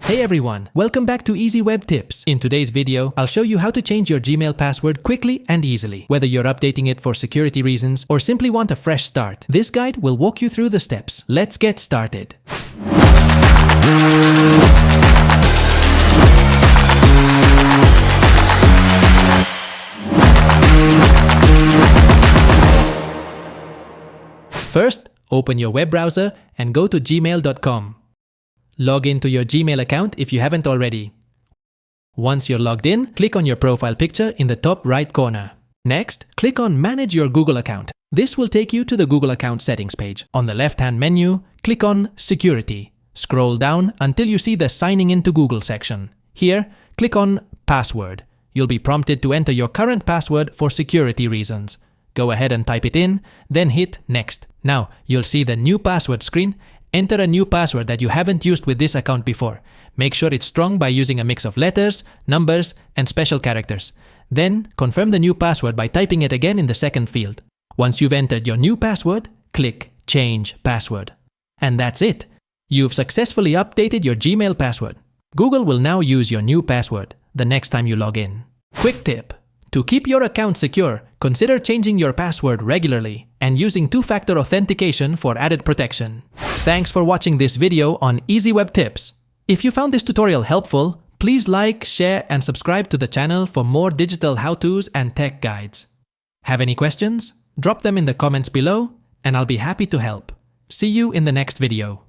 Hey everyone, welcome back to Easy Web Tips. In today's video, I'll show you how to change your Gmail password quickly and easily. Whether you're updating it for security reasons or simply want a fresh start, this guide will walk you through the steps. Let's get started. First, open your web browser and go to gmail.com. Log into your Gmail account if you haven't already. Once you're logged in, click on your profile picture in the top right corner. Next, click on Manage your Google account. This will take you to the Google account settings page. On the left-hand menu, click on Security. Scroll down until you see the Signing into Google section. Here, click on Password. You'll be prompted to enter your current password for security reasons. Go ahead and type it in, then hit Next. Now, you'll see the New Password screen. Enter a new password that you haven't used with this account before. Make sure it's strong by using a mix of letters, numbers, and special characters. Then, confirm the new password by typing it again in the second field. Once you've entered your new password, click Change Password. And that's it. You've successfully updated your Gmail password. Google will now use your new password the next time you log in. Quick tip. To keep your account secure, consider changing your password regularly and using two-factor authentication for added protection. Thanks for watching this video on Easy Web Tips. If you found this tutorial helpful, please like, share, and subscribe to the channel for more digital how-tos and tech guides. Have any questions? Drop them in the comments below, and I'll be happy to help. See you in the next video.